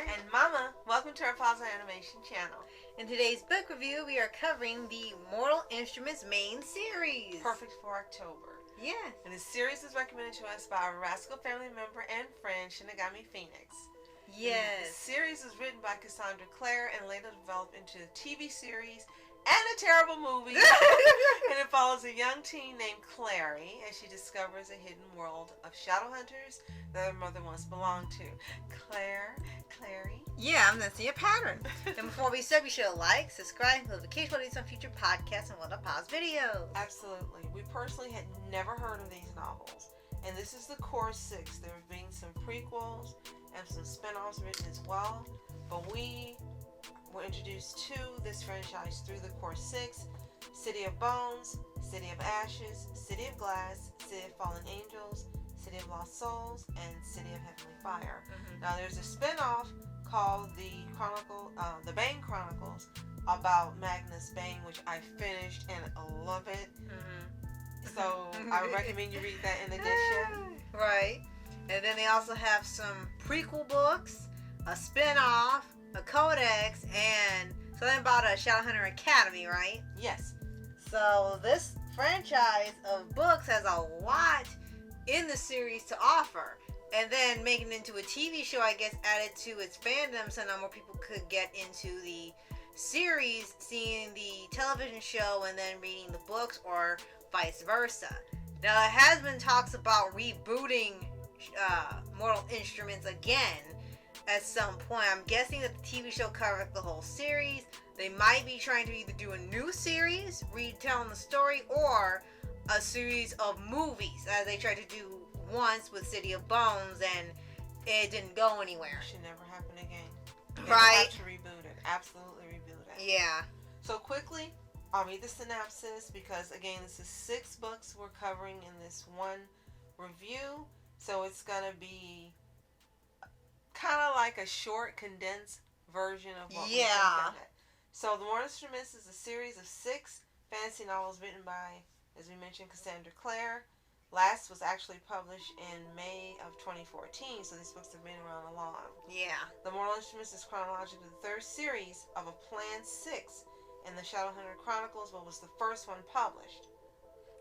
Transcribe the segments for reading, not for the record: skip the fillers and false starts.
And Mama. Welcome to our Paws On Animation channel. In today's book review, we are covering the Mortal Instruments main series. Perfect for October. Yes. And this series is recommended to us by our Rascal family member and friend, Shinigami Phoenix. Yes. The series is written by Cassandra Clare and later developed into a TV series and a terrible movie. And it follows a young teen named Clary as she discovers a hidden world of Shadowhunters that her mother once belonged to. Clary. Yeah, I'm gonna see a pattern. And before we start, be sure to like, subscribe, notification for on future podcasts and what pause videos. Absolutely. We personally had never heard of these novels. And this is the core 6. There have been some prequels and some spin-offs written as well. But we were introduced to this franchise through the core 6. City of Bones, City of Ashes, City of Glass, City of Fallen Angels, City of Lost Souls, and City of Heavenly Fire. Mm-hmm. Now there's a spin-off called the Bane Chronicles about Magnus Bane, which I finished and I love it. Mm-hmm. So I recommend you read that in addition. Right. And then they also have some prequel books, a spin-off, a codex, and something about a Shadowhunter Academy, right? Yes. So this franchise of books has a lot in the series to offer. And then making it into a TV show, I guess, added to its fandom so now more people could get into the series, seeing the television show and then reading the books, or vice versa. Now, there has been talks about rebooting Mortal Instruments again at some point. I'm guessing that the TV show covered the whole series. They might be trying to either do a new series, retelling the story, or a series of movies, as they tried to do once with City of Bones, and it didn't go anywhere. It should never happen again. Right. They have to reboot it. Absolutely reboot it. Yeah. So quickly, I'll read the synopsis because, again, this is 6 books we're covering in this one review. So it's going to be kind of like a short, condensed version of what we've done. So The Mortal Instruments is a series of 6 fantasy novels written by, as we mentioned, Cassandra Clare. Last was actually published in May of 2014, so these books have been around a long. Yeah. The Mortal Instruments is chronologically the 3rd series of a planned 6 in the Shadowhunter Chronicles, but was the first one published.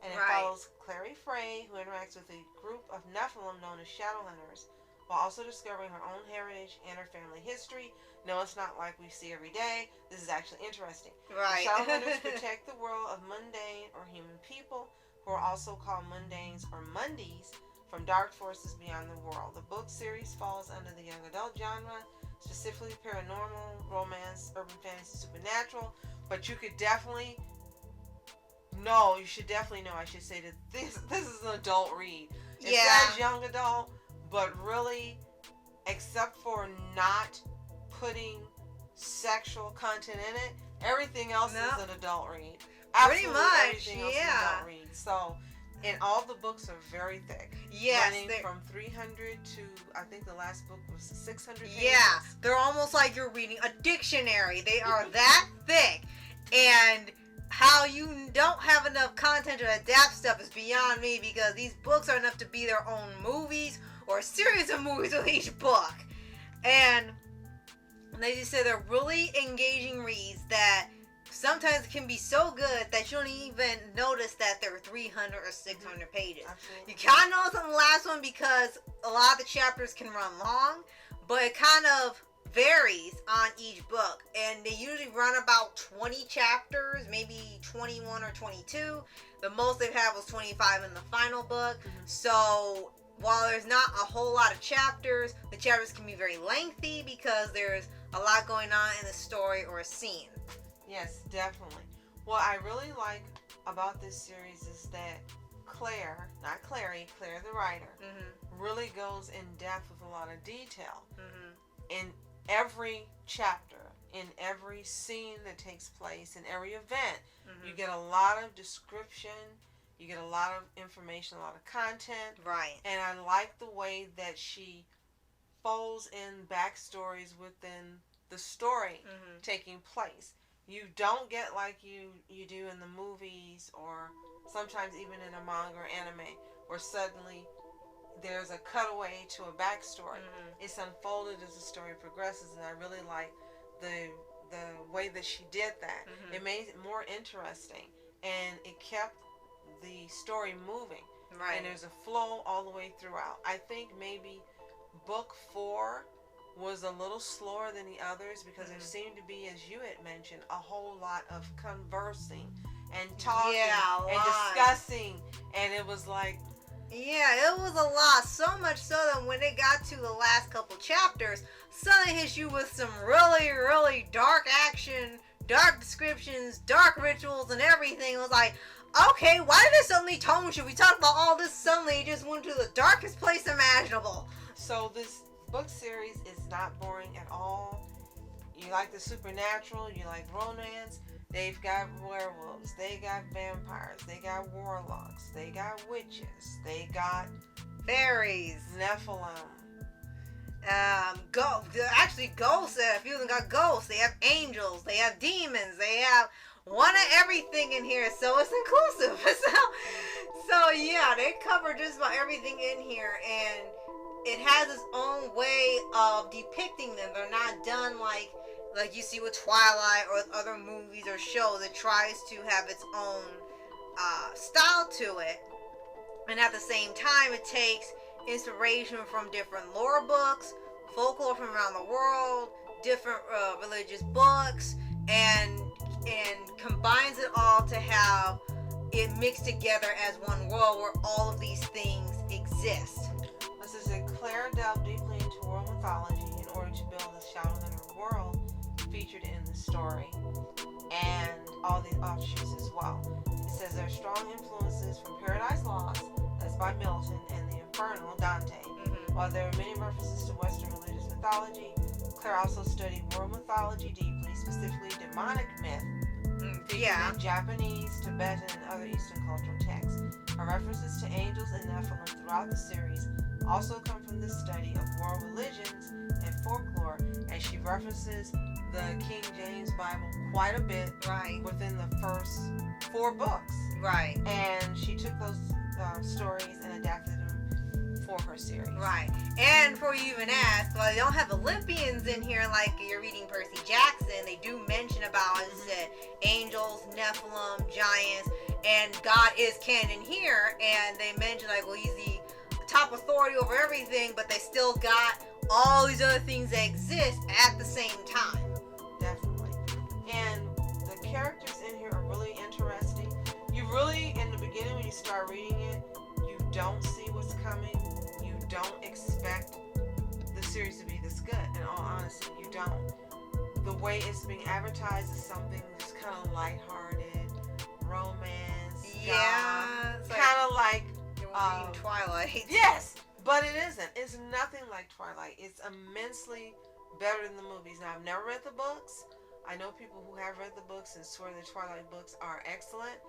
And it follows Clary Frey, who interacts with a group of Nephilim known as Shadowhunters, while also discovering her own heritage and her family history. No, it's not like we see every day. This is actually interesting. Right. The Shadowhunters protect the world of mundane or human people, who are also called mundanes or mundies, from dark forces beyond the world. The book series falls under the young adult genre, specifically paranormal, romance, urban fantasy, supernatural. But you should definitely know, I should say, that this is an adult read. It says young adult, but really, except for not putting sexual content in it, everything else is an adult read. Absolutely, pretty much, everything else is an adult read. So, and all the books are very thick. Yes. Running from 300 to, I think the last book was 600 pages. Yeah, they're almost like you're reading a dictionary. They are that thick. And how you don't have enough content to adapt stuff is beyond me, because these books are enough to be their own movies or a series of movies with each book. And as you said, they're really engaging reads that sometimes can be so good that you don't even notice that they're 300 or 600 pages. Absolutely. You kind of notice on the last one because a lot of the chapters can run long, but it kind of varies on each book. And they usually run about 20 chapters, maybe 21 or 22. The most they've had was 25 in the final book. Mm-hmm. So while there's not a whole lot of chapters, the chapters can be very lengthy because there's a lot going on in the story or a scene. Yes, definitely. What I really like about this series is that Claire, not Clary, Claire the writer, really goes in depth with a lot of detail. In every chapter, in every scene that takes place, in every event, you get a lot of description, you get a lot of information, a lot of content. Right. And I like the way that she folds in backstories within the story taking place. You don't get like you do in the movies, or sometimes even in a manga or anime, where suddenly there's a cutaway to a backstory. It's unfolded as the story progresses, and I really like the way that she did that. It made it more interesting, and it kept the story moving. Right. And there's a flow all the way throughout. I think maybe book 4 was a little slower than the others because there seemed to be, as you had mentioned, a whole lot of conversing and talking and discussing, and it was like, yeah, it was a lot. So much so that when it got to the last couple chapters, suddenly hits you with some really, really dark action, dark descriptions, dark rituals, and everything. It was like, okay, why did it suddenly tone shift? We talked about all this, suddenly it just went to the darkest place imaginable. So this book series is not boring at all. You like the supernatural, you like romance. They've got werewolves, they got vampires, they got warlocks, they got witches, they got fairies, Nephilim. Ghosts. A few of them got ghosts. They have angels. They have demons. They have one of everything in here. So it's inclusive. So yeah, they cover just about everything in here, and it has its own way of depicting them. They're not done like you see with Twilight or with other movies or shows. It tries to have its own style to it, and at the same time, it takes inspiration from different lore books, folklore from around the world, different religious books, and combines it all to have it mixed together as one world where all of these things exist. This is that Clare delved deeply into world mythology in order to build the Shadowhunter world featured in the story, and all the offshoots as well. It says there are strong influences from Paradise Lost, that's by Milton, and the Infernal, Dante. While there are many references to Western religious mythology, Clare also studied world mythology deeply, specifically demonic myth, in Japanese, Tibetan, and other Eastern cultural texts. Her references to angels and Nephilim throughout the series also come from the study of world religions and folklore, and she references the King James Bible quite a bit within the first 4 books. Right. And she took those stories and adapted them for her series. Right. And before you even ask, well, they don't have Olympians in here like you're reading Percy Jackson. They do mention about, as I said, angels, Nephilim, giants, and God is canon here. And they mention, like, well, he's the top authority over everything, but they still got all these other things that exist at the same time. Definitely. And the characters in here are really interesting. You really, in the beginning when you start reading it, you don't see what's coming. You don't expect the series to be this good. In all honesty, you don't. The way it's being advertised is something that's kind of lighthearted, romance, kind of like Twilight. Yes, but it isn't. It's nothing like Twilight. It's immensely better than the movies. Now, I've never read the books. I know people who have read the books and swear the Twilight books are excellent,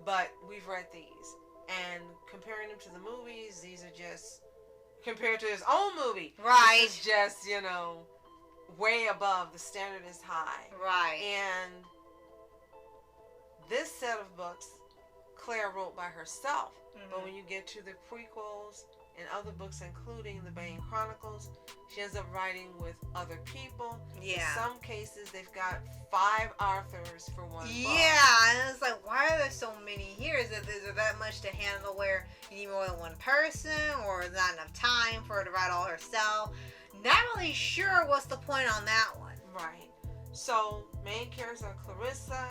but we've read these. And comparing them to the movies, these are just, compared to his own movie, right? It's just, way above. The standard is high. Right. And this set of books, Clare wrote by herself. But when you get to the prequels and other books, including the Bane Chronicles, she ends up writing with other people. Yeah. In some cases, they've got 5 authors for one book. Yeah, and it's like, why are there so many here? Is there that much to handle where you need more than one person, or is not enough time for her to write all herself? Not really sure what's the point on that one. Right. So, main characters are Clarissa,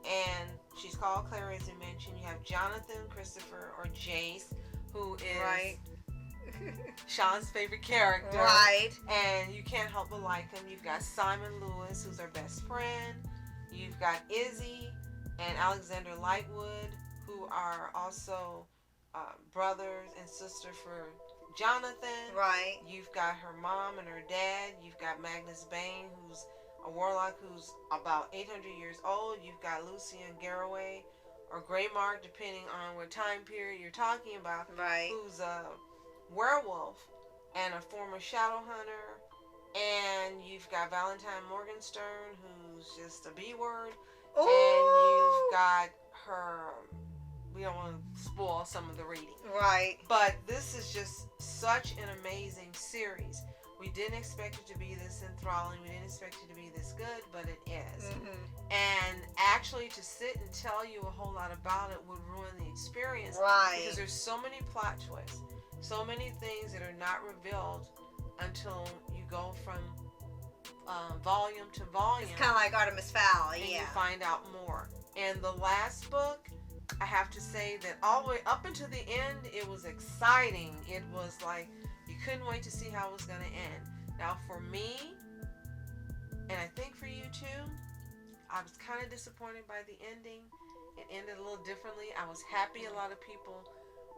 and she's called Claire, as you mentioned. You have Jonathan, Christopher, or Jace, who is Sean's favorite character. Right. And you can't help but like him. You've got Simon Lewis, who's our best friend. You've got Izzy and Alexander Lightwood, who are also brothers and sister for Jonathan. Right. You've got her mom and her dad. You've got Magnus Bane, who's a warlock who's about 800 years old. You've got Lucian Garraway, or Greymark, depending on what time period you're talking about. Right. Who's a werewolf and a former Shadowhunter. And you've got Valentine Morgenstern, who's just a B-word. Ooh. And you've got her we don't want to spoil some of the reading. Right. But this is just such an amazing series. We didn't expect it to be this enthralling. We didn't expect it to be this good, but it is. And actually, to sit and tell you a whole lot about it would ruin the experience. Right. Because there's so many plot twists, so many things that are not revealed until you go from volume to volume. It's kind of like Artemis Fowl, and yeah. you find out more. And the last book, I have to say that all the way up until the end, it was exciting. It was like you couldn't wait to see how it was going to end. Now, for me, and I think for you too, I was kind of disappointed by the ending. It ended a little differently. I was happy a lot of people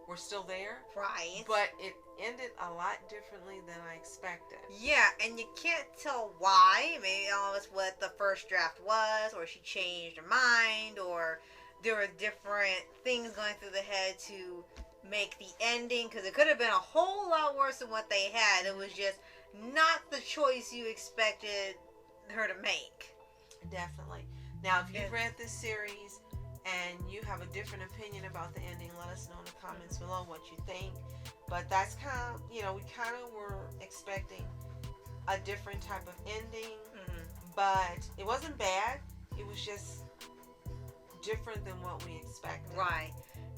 were still there. Right. But it ended a lot differently than I expected. Yeah, and you can't tell why. Maybe it's what the first draft was, or she changed her mind, or there were different things going through the head to make the ending, because it could have been a whole lot worse than what they had. It was just not the choice you expected her to make. Definitely. Now, if you've read this series and you have a different opinion about the ending, let us know in the comments below what you think. But that's kind of, we kind of were expecting a different type of ending. But it wasn't bad. It was just different than what we expected. Right.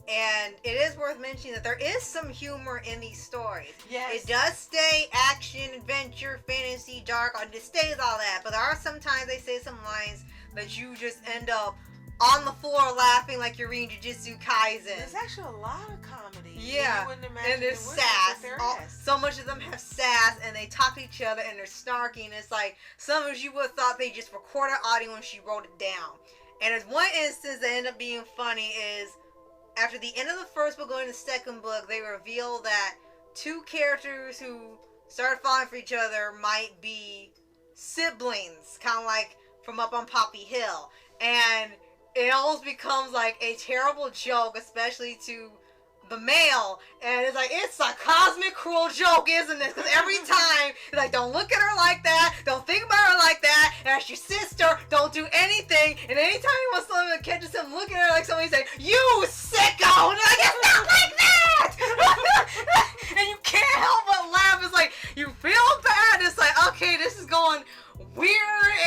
And it is worth mentioning that there is some humor in these stories. Yes. It does stay action, adventure, fantasy, dark. It stays all that. But there are sometimes they say some lines that you just end up on the floor laughing like you're reading Jujutsu Kaisen. There's actually a lot of comedy. Yeah. You wouldn't imagine And there's there sass. would, but there is. So much of them have sass, and they talk to each other, and they're snarky. And it's like some of you would have thought they just recorded audio and she wrote it down. And there's one instance that ended up being funny is after the end of the first book going to the second book, they reveal that two characters who started falling for each other might be siblings, kind of like from Up on Poppy Hill. And it almost becomes like a terrible joke, especially to the male. And it's like, it's a cosmic cruel joke, isn't it? Because every time, it's like, don't look at her like that. Don't think about her like that. And that's your sister. Don't do anything. And anytime he wants someone to catches him looking at her like somebody saying, you sicko. And they're like, it's not like that. And you can't help but laugh. It's like, you feel bad. It's like, okay, this is going weird,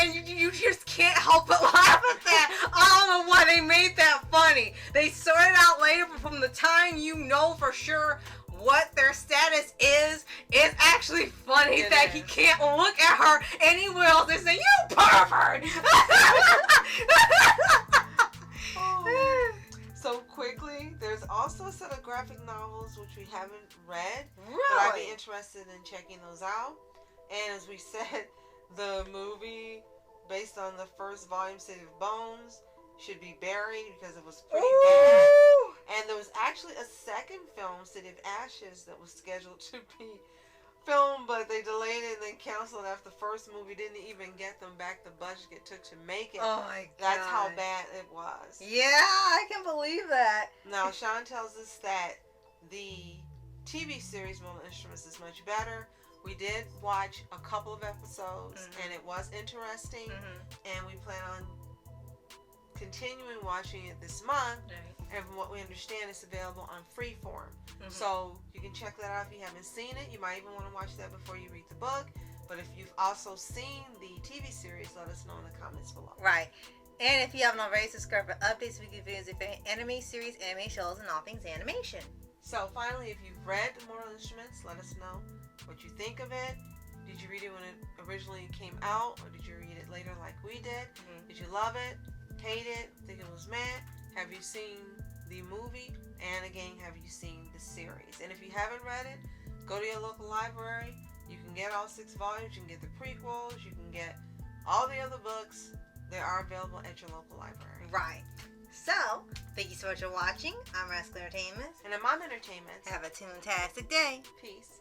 and you just can't help but laugh at that. I don't know why they made that funny. They sort it out later, but from the time you know for sure what their status is, it's actually funny that he can't look at her anywhere else and say, you pervert! So quickly, there's also a set of graphic novels which we haven't read. Really? But I'd be interested in checking those out. And as we said, the movie based on the first volume, City of Bones, should be buried because it was pretty bad. And there was actually a second film, City of Ashes, that was scheduled to be filmed, but they delayed it and then canceled after the first movie didn't even get them back the budget it took to make it. Oh my god. That's how bad it was. Yeah, I can believe that. Now, Sean tells us that the TV series Mortal Instruments is much better. We did watch a couple of episodes, and it was interesting, and we plan on continuing watching it this month. And from what we understand, it's available on Freeform. So you can check that out if you haven't seen it. You might even want to watch that before you read the book. But if you've also seen the TV series, let us know in the comments below. Right. And if you haven't already, subscribe for updates, weekly videos, if any anime series, anime shows, and all things animation. So finally, if you've read The Mortal Instruments, let us know what you think of it. Did you read it when it originally came out, or did you read it later like we did? Did you love it, hate it, think it was mad? Have you seen the movie? And again, have you seen the series? And if you haven't read it, go to your local library. You can get all 6 volumes. You can get the prequels. You can get all the other books. They are available at your local library. Right. So, thank you so much for watching. I'm Rascal Entertainment. And I'm Mom Entertainment. Have a toontastic day. Peace.